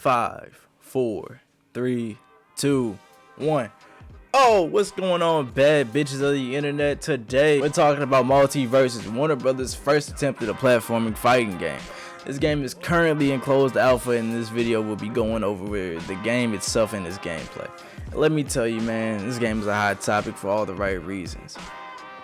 5, 4, 3, 2, 1. Oh, what's going on, bad bitches of the internet? Today we're talking about MultiVersus, Warner Brothers' first attempt at a platforming fighting game. This game is currently in closed alpha, and this video will be going over the game itself and its gameplay. Let me tell you, man, this game is a hot topic for all the right reasons.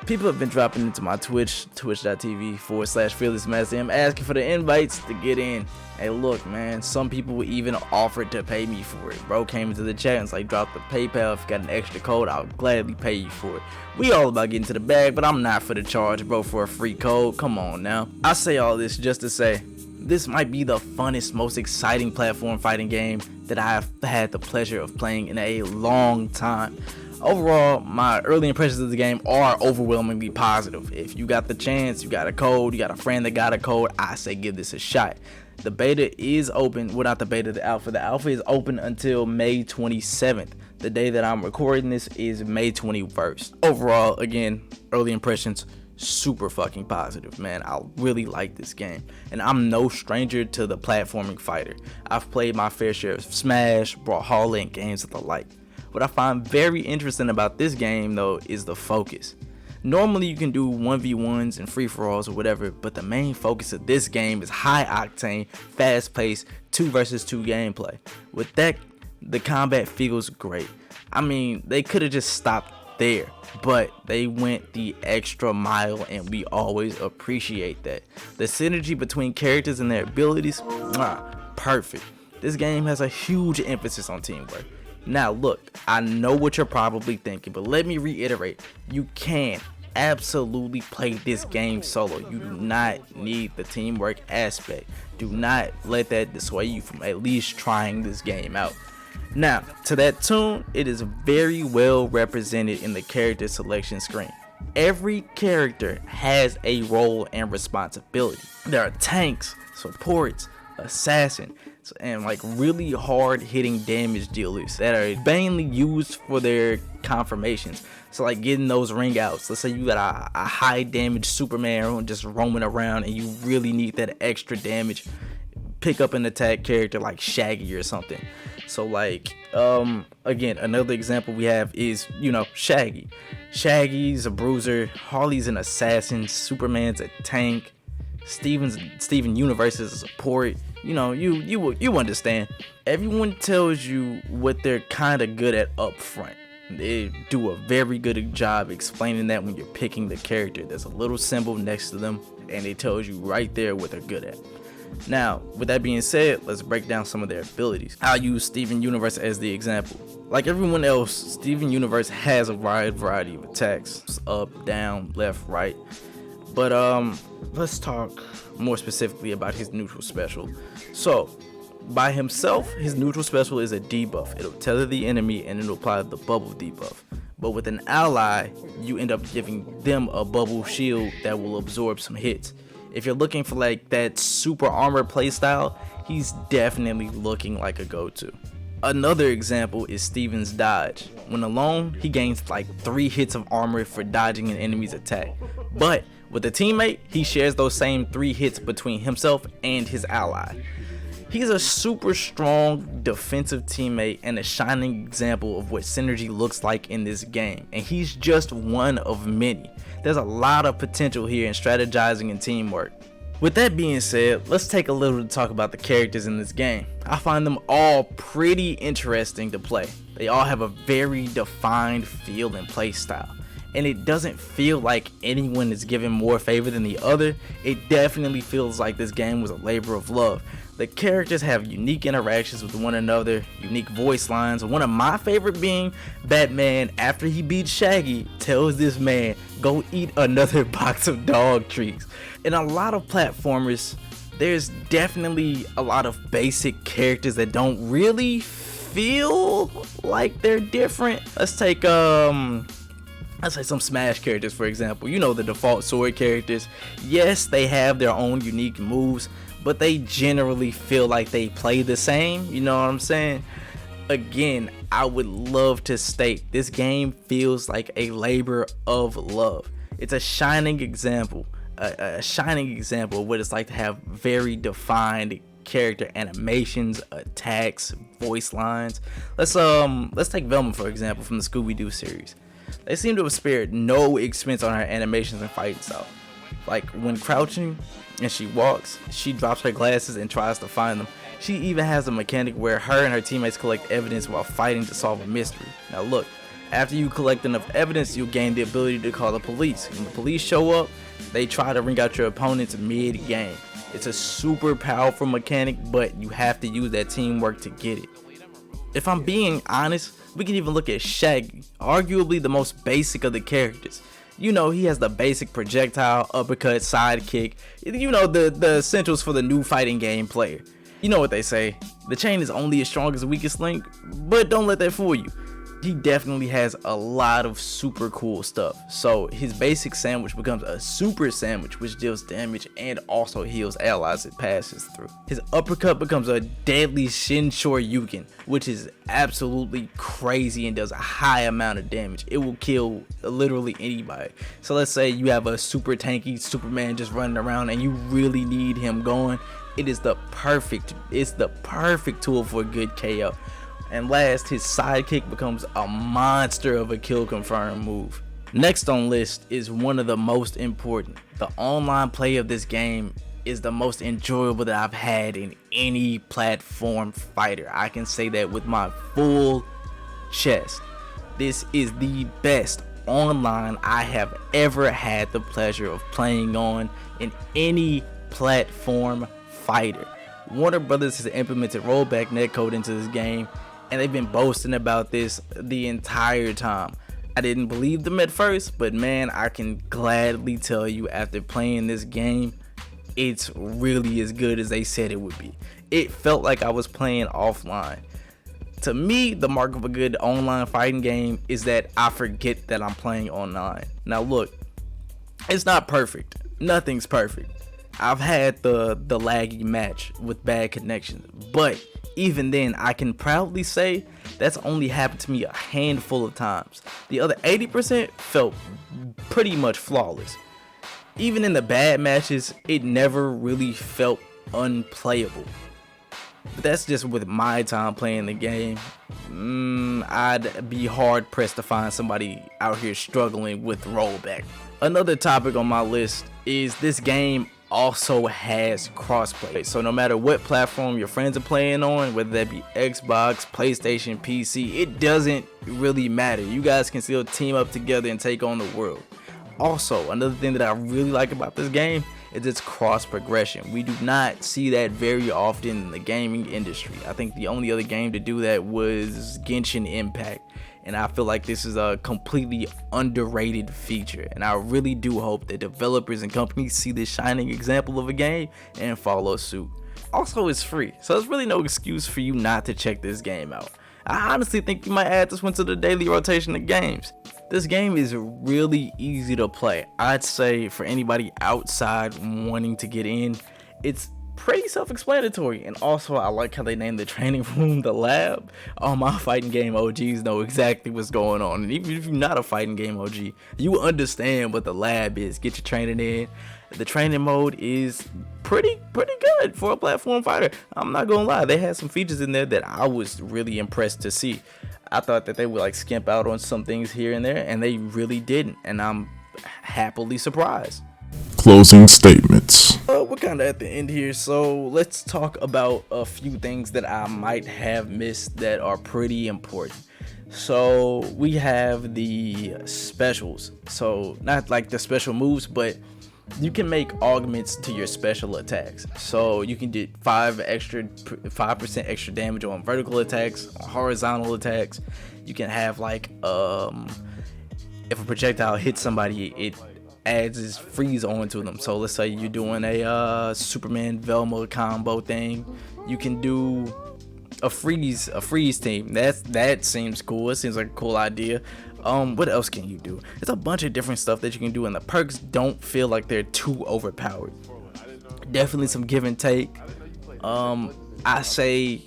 People have been dropping into my twitch.tv/Fearlessmasterm asking for the invites to get in. Hey, look, man, some people even offered to pay me for it. Bro came into the chat and was like, drop the PayPal if you got an extra code, I'll gladly pay you for it. We all about getting to the bag, but I'm not for the charge, bro, for a free code. Come on now. I say all this just to say, this might be the funnest, most exciting platform fighting game that I've had the pleasure of playing in a long time. Overall, my early impressions of the game are overwhelmingly positive. If you got the chance, you got a code, you got a friend that got a code, I say give this a shot. The beta is open, well, not the beta, the alpha. The alpha is open until May 27th. The day that I'm recording this is May 21st. Overall, again, early impressions, super fucking positive, man. I really like this game, and I'm no stranger to the platforming fighter. I've played my fair share of Smash, Brawlhalla, and games of the like. What I find very interesting about this game, though, is the focus. Normally you can do 1v1s and free-for-alls or whatever, but the main focus of this game is high-octane, fast-paced 2 versus 2 gameplay. With that, the combat feels great. I mean, they could have just stopped there, but they went the extra mile, and we always appreciate that. The synergy between characters and their abilities, perfect. This game has a huge emphasis on teamwork. Now look, I know what you're probably thinking, but let me reiterate, you can absolutely play this game solo. You do not need the teamwork aspect. Do not let that dissuade you from at least trying this game out. Now, to that tune, it is very well represented in the character selection screen. Every character has a role and responsibility. There are tanks, supports, assassin, and like really hard hitting damage dealers that are mainly used for their confirmations. So like getting those ring outs. Let's say you got a high damage Superman just roaming around and you really need that extra damage. Pick up an attack character like Shaggy or something. So like again, another example we have is, you know, Shaggy. Shaggy's a bruiser, Harley's an assassin, Superman's a tank, Steven Universe is a support. You know, you understand. Everyone tells you what they're kind of good at up front. They do a very good job explaining that when you're picking the character. There's a little symbol next to them, and it tells you right there what they're good at. Now, with that being said, let's break down some of their abilities. I'll use Steven Universe as the example. Like everyone else, Steven Universe has a wide variety of attacks. Up, down, left, right. But let's talk more specifically about his neutral special. So, by himself, his neutral special is a debuff. It'll tether the enemy and it'll apply the bubble debuff. But with an ally, you end up giving them a bubble shield that will absorb some hits. If you're looking for like that super armor playstyle, he's definitely looking like a go-to. Another example is Steven's dodge. When alone, he gains like 3 hits of armor for dodging an enemy's attack. But with a teammate, he shares those same 3 hits between himself and his ally. He's a super strong defensive teammate and a shining example of what synergy looks like in this game. And he's just one of many. There's a lot of potential here in strategizing and teamwork. With that being said, let's take a little to talk about the characters in this game. I find them all pretty interesting to play. They all have a very defined feel and play style. And it doesn't feel like anyone is given more favor than the other. It definitely feels like this game was a labor of love. The characters have unique interactions with one another, unique voice lines. One of my favorite being Batman, after he beats Shaggy, tells this man, go eat another box of dog treats. In a lot of platformers, there's definitely a lot of basic characters that don't really feel like they're different. Let's take let's say some Smash characters, for example. You know, the default sword characters. Yes, they have their own unique moves, but they generally feel like they play the same. You know what I'm saying? Again, I would love to state this game feels like a labor of love. It's a shining example of what it's like to have very defined character animations, attacks, voice lines. Let's take Velma for example from the Scooby-Doo series. They seem to have spared no expense on her animations and fighting style. Like when crouching and she walks, she drops her glasses and tries to find them. She even has a mechanic where her and her teammates collect evidence while fighting to solve a mystery. Now look, after you collect enough evidence, you'll gain the ability to call the police. When the police show up, they try to ring out your opponents mid-game. It's a super powerful mechanic, but you have to use that teamwork to get it. If I'm being honest, we can even look at Shaggy, arguably the most basic of the characters. You know, he has the basic projectile, uppercut, sidekick, you know, the essentials for the new fighting game player. You know what they say, the chain is only as strong as the weakest link, but don't let that fool you. He definitely has a lot of super cool stuff. So his basic sandwich becomes a super sandwich, which deals damage and also heals allies it passes through. His uppercut becomes a deadly Shin Shoryuken, which is absolutely crazy and does a high amount of damage. It will kill literally anybody. So let's say you have a super tanky Superman just running around and you really need him going. It's the perfect tool for a good KO. And last, his sidekick becomes a monster of a kill confirm move. Next on list is one of the most important. The online play of this game is the most enjoyable that I've had in any platform fighter. I can say that with my full chest. This is the best online I have ever had the pleasure of playing on in any platform fighter. Warner Brothers has implemented rollback netcode into this game, and they've been boasting about this the entire time. I didn't believe them at first, but man, I can gladly tell you after playing this game, it's really as good as they said it would be. It felt like I was playing offline. To me, the mark of a good online fighting game is that I forget that I'm playing online. Now look, it's not perfect. Nothing's perfect. I've had the laggy match with bad connections, but even then, I can proudly say that's only happened to me a handful of times. The other 80% felt pretty much flawless. Even in the bad matches, it never really felt unplayable. But that's just with my time playing the game. I'd be hard pressed to find somebody out here struggling with rollback. Another topic on my list is this game also has crossplay, so no matter what platform your friends are playing on, whether that be Xbox, PlayStation, PC, it doesn't really matter. You guys can still team up together and take on the world. Also, another thing that I really like about this game is its cross progression. We do not see that very often in the gaming industry. I think the only other game to do that was Genshin Impact, and I feel like this is a completely underrated feature, and I really do hope that developers and companies see this shining example of a game and follow suit. Also, it's free, so there's really no excuse for you not to check this game out. I honestly think you might add this one to the daily rotation of games. This game is really easy to play. I'd say for anybody outside wanting to get in, it's pretty self-explanatory. And also, I like how they named the training room the lab. All my fighting game OGs know exactly what's going on, and even if you're not a fighting game OG, you understand what the lab is. Get your training in. The training mode is pretty good for a platform fighter. I'm not gonna lie, they had some features in there that I was really impressed to see. I thought that they would like skimp out on some things here and there, and they really didn't, and I'm happily surprised. Closing statements. We're kind of at the end here, so let's talk about a few things that I might have missed that are pretty important. So we have the specials, so not like the special moves, but you can make augments to your special attacks. So you can get 5% extra damage on vertical attacks, on horizontal attacks. You can have like if a projectile hits somebody, it adds this freeze onto them. So let's say you're doing a Superman Velma combo thing, you can do a freeze team. That seems cool. It seems like a cool idea. What else can you do? There's a bunch of different stuff that you can do, and the perks don't feel like they're too overpowered. Definitely some give and take. I say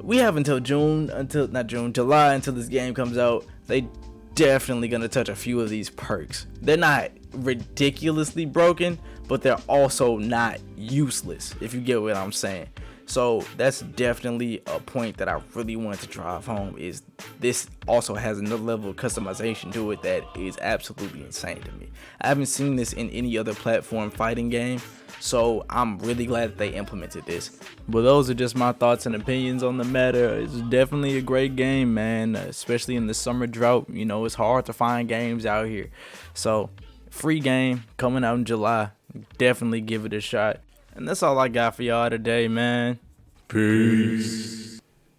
we have until July until this game comes out. They definitely gonna touch a few of these perks. They're not ridiculously broken, but they're also not useless, if you get what I'm saying. So that's definitely a point that I really wanted to drive home, is this also has another level of customization to it that is absolutely insane to me. I haven't seen this in any other platform fighting game, so I'm really glad that they implemented this. But those are just my thoughts and opinions on the matter. It's definitely a great game, man, especially in the summer drought. You know, it's hard to find games out here. So, free game coming out in July. Definitely give it a shot. And that's all I got for y'all today, man. Peace.